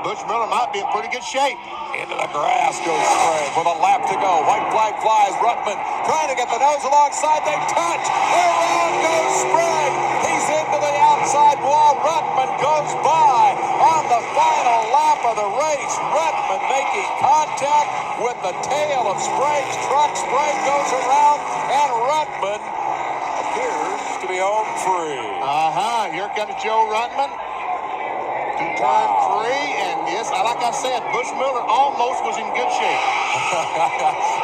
Butch Miller might be in pretty good shape. Into the grass goes Sprague with a lap to go. White flag flies. Rutman trying to get the nose alongside. They touch. Around goes Sprague. He's into the outside wall. Rutman goes by on the final lap of the race. Rutman making contact with the tail of Sprague's truck. Sprague goes around, and Rutman appears to be home free. Here comes Joe Rutman to turn 3, and yes, like I said, Butch Miller almost was in good shape.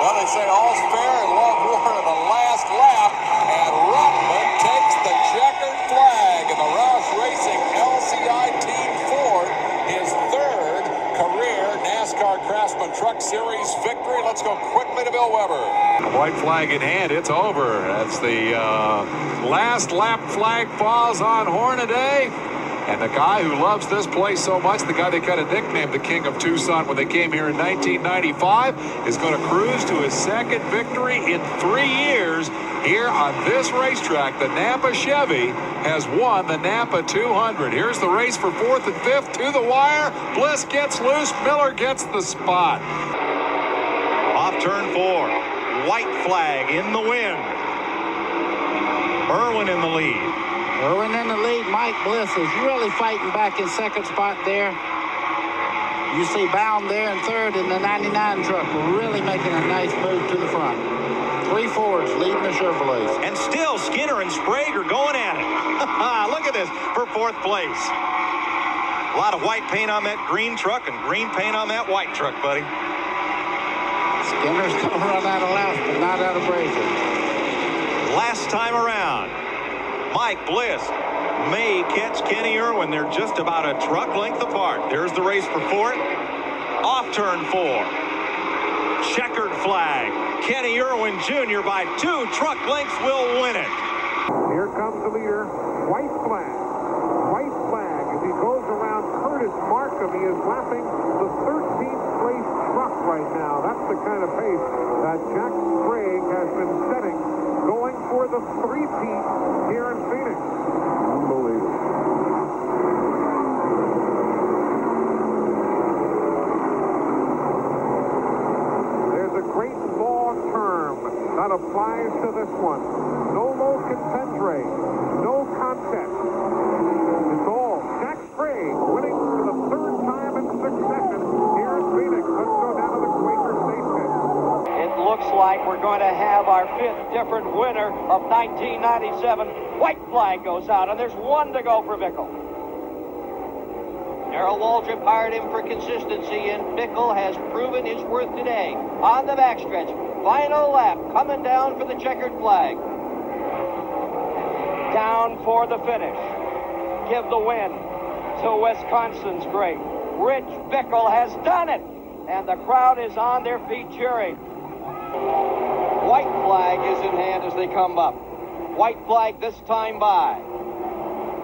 Well, they say all's fair in love war in the last lap, and Rutman takes the checkered flag in the Roush Racing LCI Team Ford, his third career NASCAR Craftsman Truck Series victory. Let's go quickly to Bill Weber. White flag in hand, it's over. That's the last lap flag falls on Hornaday. And the guy who loves this place so much, the guy they kind of nicknamed the King of Tucson when they came here in 1995, is going to cruise to his second victory in 3 years here on this racetrack. The Napa Chevy has won the Napa 200. Here's the race for 4th and 5th to the wire. Bliss gets loose. Miller gets the spot. Off turn 4. White flag in the wind. Irwin in the lead. Irwin in the lead. Mike Bliss is really fighting back in second spot there. You see Bound there in third, and the 99 truck really making a nice move to the front. 3 Fords leading the Chevrolets. And still Skinner and Sprague are going at it. Look at this for 4th place. A lot of white paint on that green truck and green paint on that white truck, buddy. Skinner's going to run out of laps, but not out of braces. Last time around, Mike Bliss may catch Kenny Irwin. They're just about a truck length apart. There's the race for 4th. Off turn 4. Checkered flag. Kenny Irwin Jr. by 2 truck lengths will win it. Here comes the leader. White flag. White flag as he goes around Curtis Markham. He is lapping the 13th place truck right now. That's the kind of pace that Jack Sprague has been setting, going for the 3-peat here in Phoenix. Unbelievable. There's a great law term that applies to this one. No low concentre, no contest. It's all Jack Sprague winning for the 3rd time in succession here in Phoenix. Let's go down to the Quaker State pit. It looks like we're going to have our 5th different winner of 1997. White flag goes out, and there's 1 to go for Bickel. Darrell Waldrop hired him for consistency, and Bickel has proven his worth today. On the backstretch, final lap, coming down for the checkered flag. Down for the finish. Give the win to Wisconsin's great. Rich Bickel has done it, and the crowd is on their feet cheering. White flag is in hand as they come up. White flag this time by.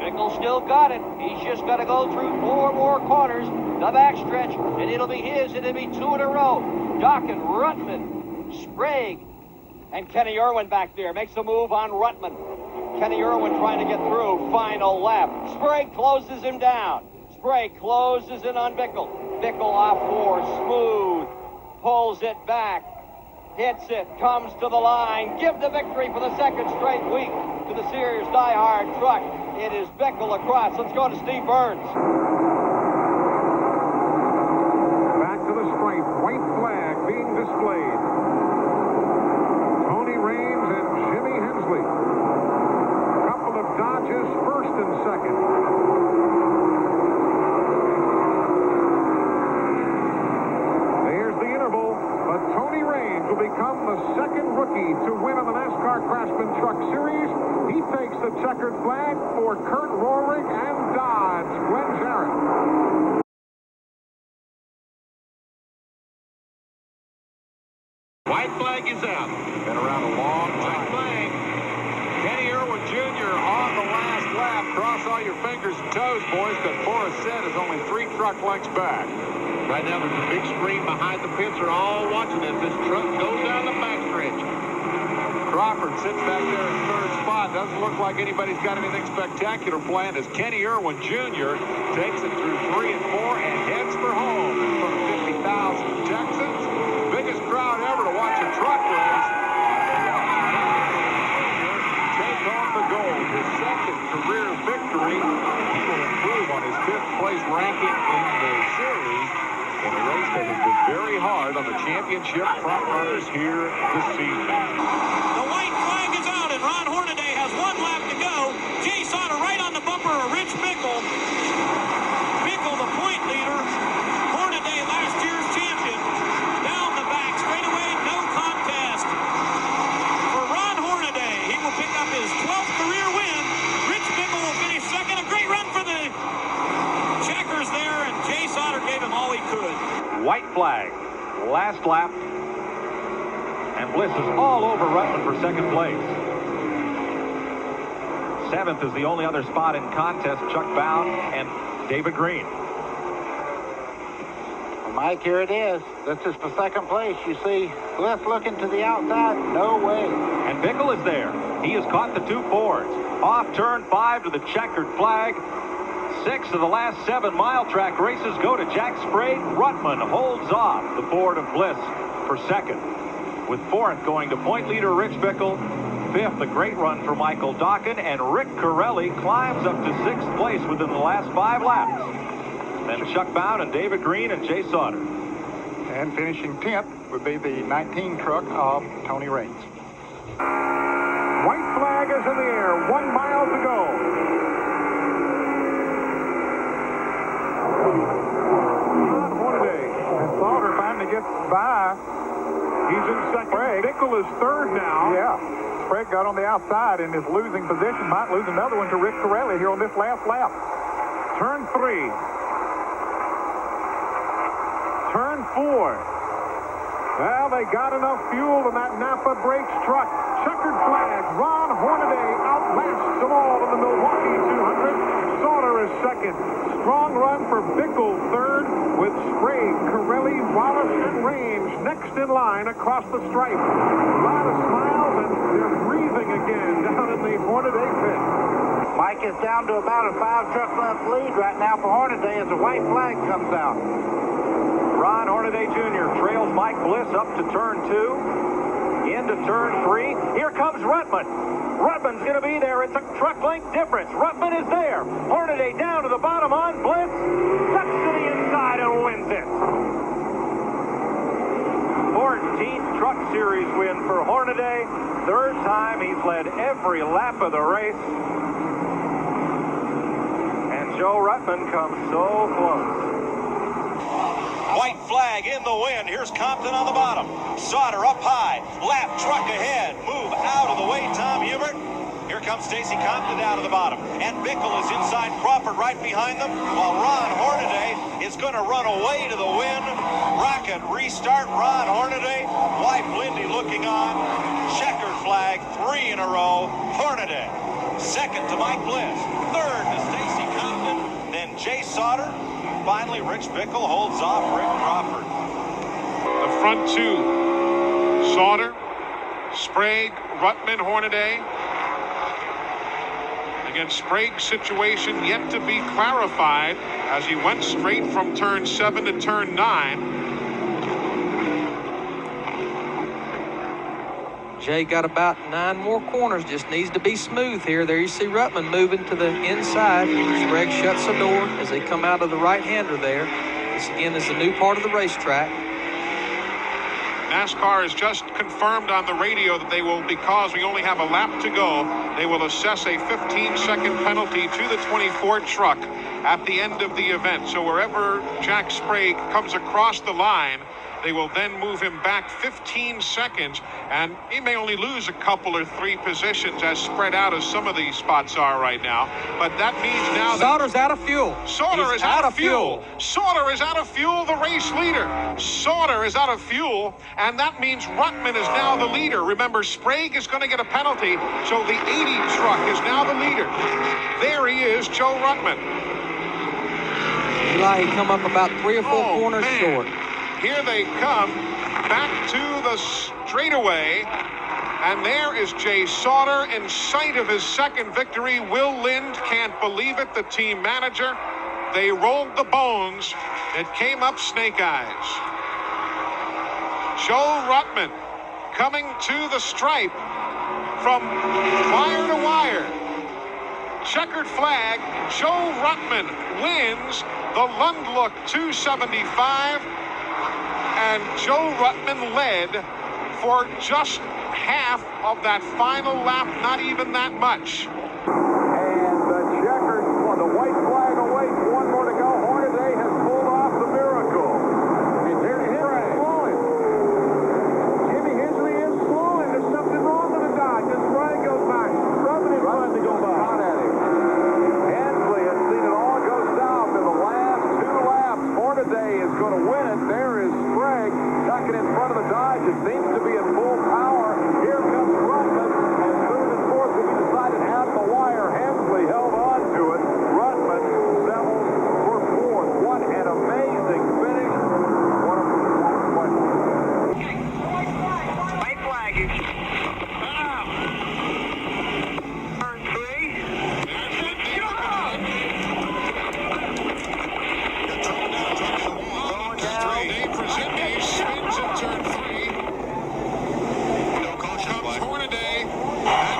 Bickel still got it. He's just got to go through 4 more corners. The backstretch, and it'll be his. It'll be 2 in a row. Dokken, Rutman, Sprague, and Kenny Irwin back there. Makes a move on Rutman. Kenny Irwin trying to get through. Final lap. Sprague closes him down. Sprague closes in on Bickel. Bickel off 4. Smooth. Pulls it back. Hits it. Comes to the line. Give the victory for the 2nd straight week to the Sears Die-Hard truck. It is Bickel across. Let's go to Steve Burns. Back to the stripe. White flag being displayed. Tony Raines and Jimmy Hensley. A couple of dodges, 1st and 2nd. There's the interval, but Tony Raines will become the 2nd rookie to win on the NASCAR Craftsman Truck Series. He takes the checkered flag for Kurt Rohrig and Dodge. Glenn Jarrett. White flag is out. Been around a long time. Flag. Kenny Irwin Jr. on the last lap. Cross all your fingers and toes, boys, because Forrest said is only 3 truck lengths back. Right now, there's a big screen behind the pits. They're all watching as this truck goes down the backstretch. Crawford sits back there in 3rd spot. Doesn't look like anybody's got anything spectacular planned as Kenny Irwin Jr. takes it through 3 and 4 and heads for very hard on the championship front runners here this evening. The white flag is out, and Ron Hornaday has one lap to go. Jay Sauter right on the bumper of Rich Bickel. Bickel, the point leader. Hornaday, last year's champion. Down the back, straight away, no contest. For Ron Hornaday, he will pick up his 12th career win. Rich Bickel will finish second. A great run for the checkers there, and Jay Sauter gave him all he could. White flag, last lap. And Bliss is all over Rutman for second place. 7th is the only other spot in contest, Chuck Bound and David Green. Well, Mike, here it is. This is for second place. You see Bliss looking to the outside. No way. And Bickel is there. He has caught the 2 Fords. Off turn 5 to the checkered flag. 6 of the last 7 mile track races go to Jack Sprague. Rutman holds off the Ford of Bliss for second, with 4th going to point leader Rich Bickel. 5th, a great run for Michael Dokken, and Rick Corelli climbs up to 6th place within the last 5 laps. Then Chuck Bound and David Green and Jay Sauter. And finishing 10th would be the 19 truck of Tony Raines. White flag is in the air. 1 mile to go. Hornaday. And Sauter finally gets by. He's in second. Bickel is third now. Yeah. Sprague got on the outside in his losing position. Might lose another one to Rick Corelli here on this last lap. Turn 3. Turn 4. Well, they got enough fuel in that Napa Brakes truck. Checkered flag. Ron Hornaday outlasts them all in the Milwaukee 200. Sauter is second. Strong run for Bickel third, with Sprague, Corelli, Wallace, and Raines next in line across the stripe. A lot of smiles, and they're breathing again down in the Hornaday pit. Mike is down to about a 5 truck length lead right now for Hornaday as the white flag comes out. Ron Hornaday Jr. trails Mike Bliss up to turn 2, into turn 3. Here comes Rutman. Rutman's going to be there. It's a truck length difference. Rutman is there. Hornaday down to the bottom on Bliss. Tucks to the inside and wins it. 14th Truck Series win for Hornaday. 3rd time he's led every lap of the race. And Joe Rutman comes so close. White flag in the wind. Here's Compton on the bottom. Sauter up high. Lap truck ahead. Move out of the way, Tom Hubert. Here comes Stacy Compton down to the bottom. And Bickel is inside Crawford right behind them, while Ron Hornaday is going to run away to the win. Rocket restart. Ron Hornaday. Wife Lindy looking on. Checkered flag. 3 in a row. Hornaday. 2nd to Mike Bliss. 3rd to Stacy Compton. Then Jay Sauter. Finally, Rich Bickel holds off Rick Crawford. The front 2, Sauter, Sprague, Rutman, Hornaday. Again, Sprague's situation yet to be clarified as he went straight from turn 7 to turn 9. Jay got about 9 more corners, just needs to be smooth here. There you see Rutman moving to the inside. Sprague shuts the door as they come out of the right-hander there. This again is the new part of the racetrack. NASCAR has just confirmed on the radio that they will, because we only have a lap to go, they will assess a 15-second penalty to the 24 truck at the end of the event. So wherever Jack Sprague comes across the line, they will then move him back 15 seconds, and he may only lose a couple or 3 positions as spread out as some of these spots are right now. But that means now that Sauter's out of fuel. Sauter is out of fuel. Sauter is out of fuel, the race leader. Sauter is out of fuel, and that means Rutman is now the leader. Remember, Sprague is going to get a penalty, so the 80 truck is now the leader. There he is, Joe Rutman. Eli, he come up about 3 or 4 corners short. Here they come back to the straightaway, and there is Jay Sauter in sight of his 2nd victory. Will Lind can't believe it, the team manager. They rolled the bones. It came up snake eyes. Joe Rutman coming to the stripe from wire to wire. Checkered flag. Joe Rutman wins the Lundlook 275. And Joe Rutman led for just half of that final lap, not even that much. And the checkers, the white flag awaits. One more to go. Hornaday has pulled off the miracle. And here's Henry slowing. Jimmy Henry is slowing. There's something wrong with the Dodge. And Sprague goes back. Rutman is trying to go by. Right at him. Hensley has seen it all go south in the last 2 laps. Hornaday is going to win it. There is Sprague ducking in front of the Dodge. It seems to be at full power. Here comes Rutman. And third and fourth will be decided at the wire. Hensley held on to it. Rutman settles for fourth. What an amazing finish. What a performance. White flag. Turn 3. Dave Presenti spins in turn 3. No caution. Comes Hornaday, and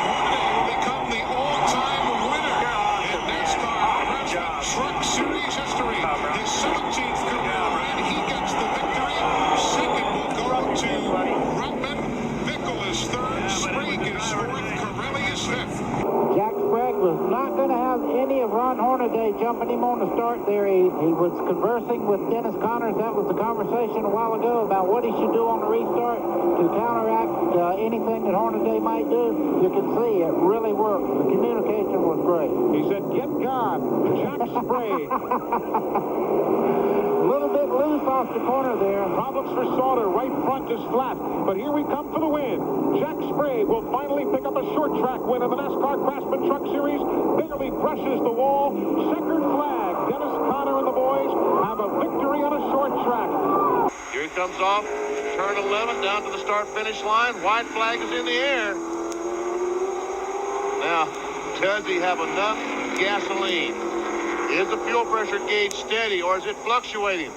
Hornaday will become the all-time winner in NASCAR Craftsman Truck Series history. His 17th career win, he gets the victory. Second will go to Rutman. Bickel is third. Sprague is fourth. Corelli is fifth. Jack Sprague was not going to have any of Ron Hornaday jumping him on the start there. He was conversing with Dennis Connors. That was the conversation a while ago about what he should do on the restart to counteract anything that Hornaday might do. You can see it really worked. The communication was great. He said, get God, Jack Sprague. A little bit loose off the corner there. Problems for Sauter. Right front is flat. But here we come for the win. Jack Sprague will finally pick up a short track win of the NASCAR Craftsman Truck Series. Barely brushes the wall. Checkered flag. Dennis Conner and the boys have a victory on a short track. Here he comes off turn 11 down to the start-finish line. White flag is in the air. Now, does he have enough gasoline? Is the fuel pressure gauge steady, or is it fluctuating?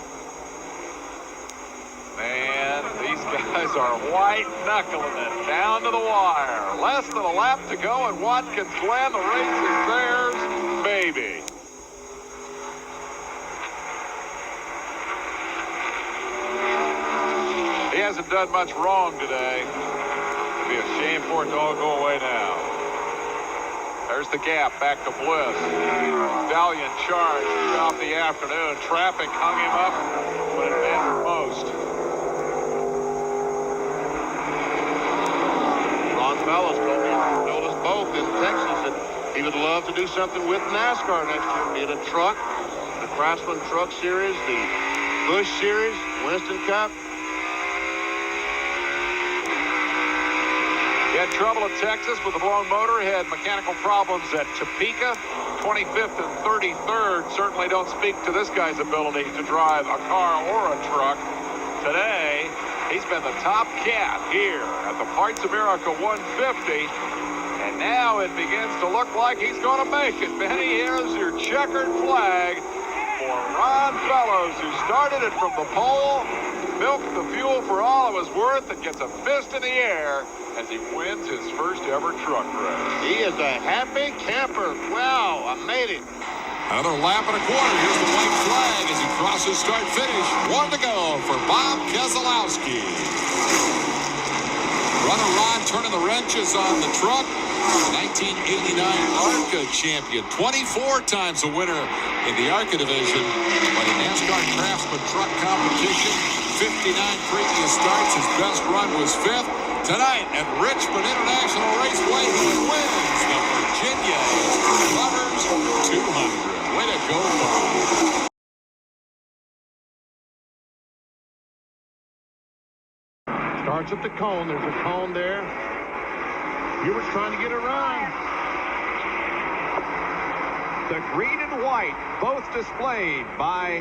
Man, these guys are white-knuckling it down to the wire. Less than a lap to go at Watkins Glen. The race is theirs, baby. He hasn't done much wrong today. It'd be a shame for it to all go away now. There's the gap back to Bliss. Valiant charge throughout the afternoon. Traffic hung him up when it mattered most. Ron Fellows told us both in Texas that he would love to do something with NASCAR next year. Be it a truck, the Craftsman Truck Series, the Busch Series, Winston Cup. He had trouble at Texas with the blown motor. He had mechanical problems at Topeka. 25th and 33rd certainly don't speak to this guy's ability to drive a car or a truck. Today, he's been the top cat here at the Parts America 150. And now it begins to look like he's going to make it. Benny, here's your checkered flag for Ron Fellows, who started it from the pole, milked the fuel for all it was worth, and gets a fist in the air as he wins his first ever truck race. He is a happy camper. Wow, I made it. Another lap and a quarter. Here's the white flag as he crosses start-finish. 1 to go for Bob Keselowski. Runner Ron turning the wrenches on the truck. 1989 ARCA champion. 24 times a winner in the ARCA division. But in NASCAR Craftsman Truck Competition, 59 previous starts. His best run was 5th. Tonight at Richmond International Raceway, he wins the Virginia Lovers 200. Way to go, Bob. Starts at the cone. There's a cone there. Hubert's trying to get a run. The green and white both displayed by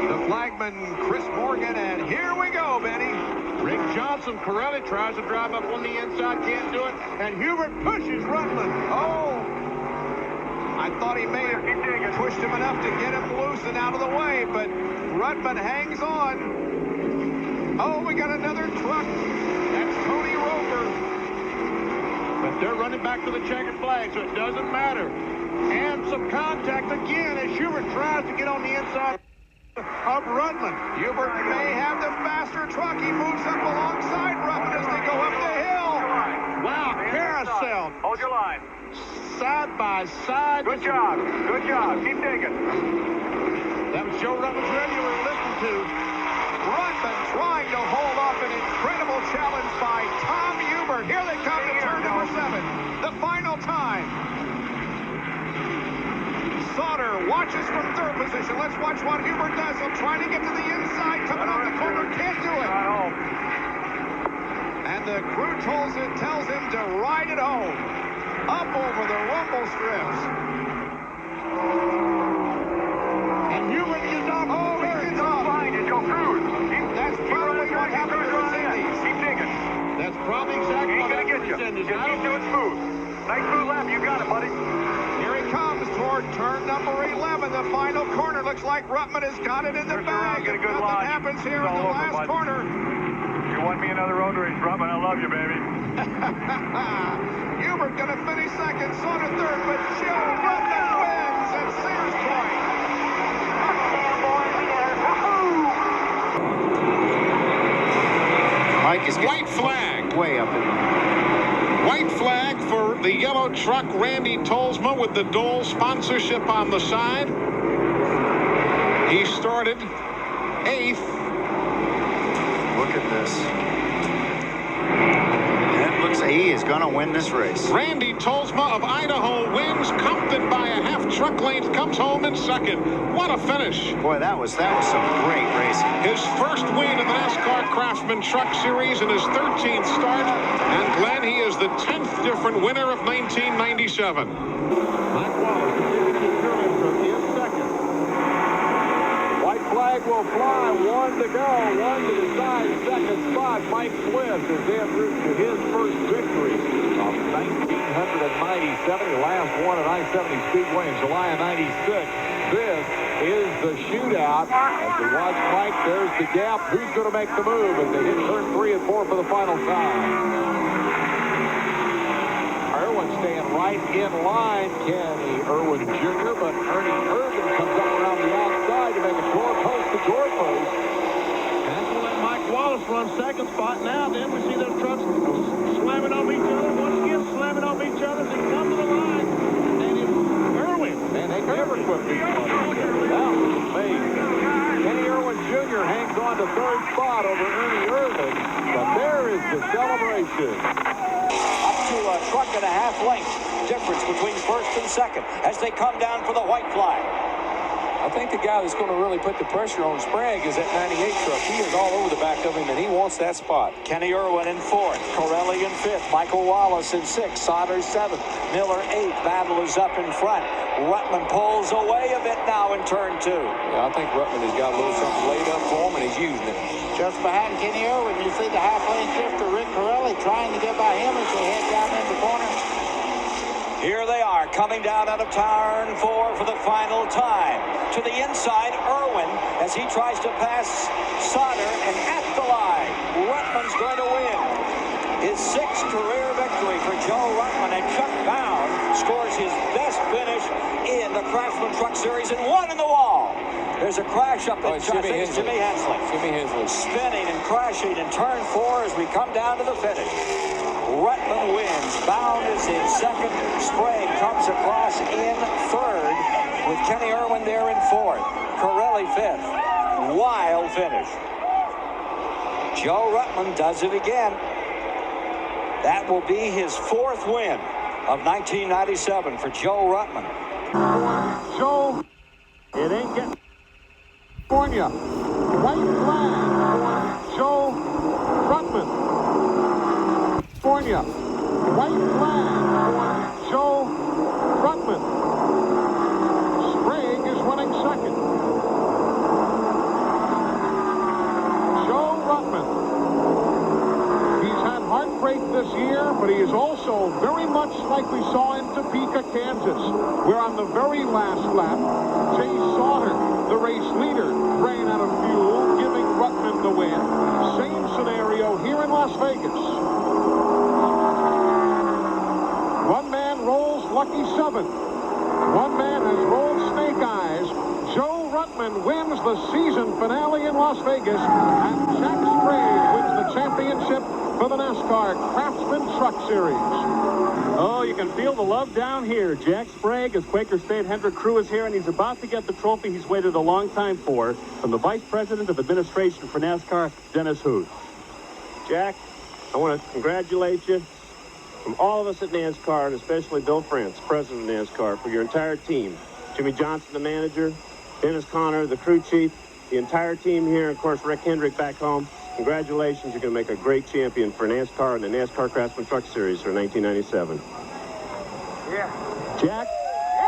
the flagman Chris Morgan. And here we go, Benny. Rick Johnson, Corelli tries to drive up on the inside, can't do it, and Hubert pushes Rutman. Oh, I thought he may have pushed him enough to get him loose and out of the way, but Rutman hangs on. Oh, we got another truck. That's Tony Rover. But they're running back to the checkered flag, so it doesn't matter. And some contact again as Hubert tries to get on the inside. of Rutman. Hubert may have the faster truck. He moves up alongside Rutman as they go up the hill. Wow, carousel. Hold your line. Side by side. Good job. Good job. Keep digging. That was Joe Rutman's radio we were listening to. Rutman trying to hold off an incredible challenge by Tom Hubert. Here they come to turn number 7. The final time. Sauter watches from third position. Let's watch what Hubert does. He'll try to get to the inside. Coming off the corner. Can't do it. And the crew tells him to ride it home. Up over the rumble strips. And Hubert is off. Oh, he's off. Fine, you go cruise. That's probably what happened to the Indies. Keep digging. That's probably exactly what happened to the Indies. Just keep doing smooth. Nice smooth lap. You got it, buddy. Here he comes toward turn number 11. The final corner. Looks like Rutman has got it in the bag. If nothing happens here in the last corner. You want me another road race, Rutman? I love you, baby. Hubert going to finish second, Sauter third, but Joe Rutman wins at Sears Point. Mike is White flag. Way up in White flag for the yellow truck, Randy Tolsma, with the Dole sponsorship on the side. He started 8th. Look at this. It looks like he is going to win this race. Randy Tolsma of Idaho wins. Compton by a half truck length comes home in second. What a finish. Boy, that was some great racing. His first win in the NASCAR Craftsman Truck Series in his 13th start. And Glenn, he is the 10th different winner of 1997. Mike Wallace continues to turn from in second. White flag will fly. 1 to go. 1 to decide second spot. Mike Bliss is en route to his first victory of 1997. He last won at I-70 Speedway in July of 96. This is the shootout. As we watch Mike, there's the gap. Who's going to make the move as they hit turn 3 and 4 for the final time? Irwin staying right in line. Kenny Irwin Jr., but Ernie Irvin comes up around the outside to make a door post to door post. That's going to let Mike Wallace run second spot. Now then we see those trucks slamming on each other. Once again slamming on each other as they come to the line. And it's Irwin. Man, they never quit beating on each other. That was amazing. Kenny Irwin Jr. hangs on to third spot over Ernie Irvin. But there is the celebration. Up to a truck and a half length difference between first and second as they come down for the white flag. I think the guy that's going to really put the pressure on Sprague is that 98 truck. He is all over the back of him, and he wants that spot. Kenny Irwin in fourth, Corelli in fifth, Michael Wallace in sixth, Sauter seventh, Miller eighth. Battle is up in front. Rutman pulls away a bit now in turn 2. Yeah, I think Rutman has got a little something laid up for him, and he's using it. Just behind Kenny Irwin, you see the half-lane shifter, Rick Corelli, trying to get by him as they head down in the corner. Here they are, coming down out of turn 4 for the final time. To the inside, Irwin, as he tries to pass Sauter, and at the line, Rutman's going to win. His 6th career victory for Joe Rutman, and Chuck Bound scores his best finish in the Craftsman Truck Series and 1 in the wall. There's a crash up in Jimmy Hensley. Jimmy Hensley spinning and crashing in turn 4 as we come down to the finish. Rutman wins. Bound is in second. Sprague comes across in third with Kenny Irwin there in fourth. Corelli fifth. Wild finish. Joe Rutman does it again. That will be his 4th win of 1997 for Joe Rutman. Joe, it ain't getting California. White flag for Joe Rutman. California. White flag for Joe Rutman. Sprague is running second. Joe Rutman. He's had heartbreak this year, but he is also very much like we saw in Topeka, Kansas, where on the very last lap, Jay Sauter, the race leader, ran out of fuel, giving Rutman the win. Same scenario here in Las Vegas. One man rolls lucky 7. One man has rolled snake eyes. Joe Rutman Rutman wins the season finale in Las Vegas, and Jack Sprague wins the championship for the NASCAR Craftsman Truck Series. Oh, you can feel the love down here. Jack Sprague, his Quaker State Hendrick crew is here, and he's about to get the trophy he's waited a long time for from the Vice President of Administration for NASCAR, Dennis Huth. Jack, I want to congratulate you from all of us at NASCAR, and especially Bill France, President of NASCAR, for your entire team. Jimmy Johnson, the manager, Dennis Conner, the crew chief, the entire team here, and of course, Rick Hendrick back home. Congratulations, you're going to make a great champion for NASCAR and the NASCAR Craftsman Truck Series for 1997. Yeah. Jack,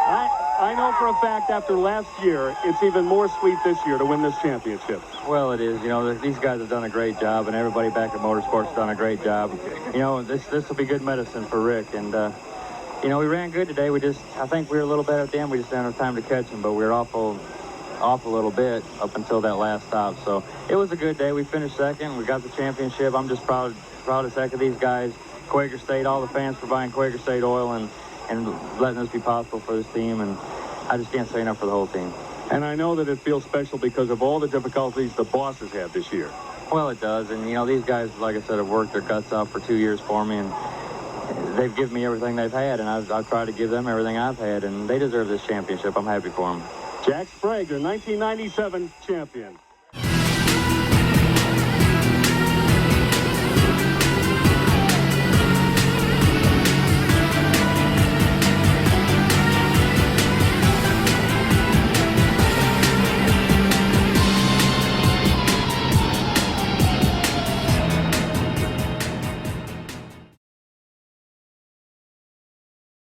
I know for a fact after last year, it's even more sweet this year to win this championship. Well, it is. You know, these guys have done a great job, and everybody back at Motorsports has done a great job. You know, this will be good medicine for Rick. And, you know, we ran good today. I think we were a little better at the end. We just didn't have time to catch him, but we were off a little bit up until that last stop. So it was a good day. We finished second. We got the championship. I'm just proud as heck of these guys. Quaker State, all the fans for buying Quaker State oil and letting this be possible for this team. And I just can't say enough for the whole team. And I know that it feels special because of all the difficulties the bosses have this year. Well, it does. And, you know, these guys, like I said, have worked their guts out for 2 years for me. And they've given me everything they've had. And I've tried to give them everything I've had. And they deserve this championship. I'm happy for them. Jack Sprague, your 1997 champion.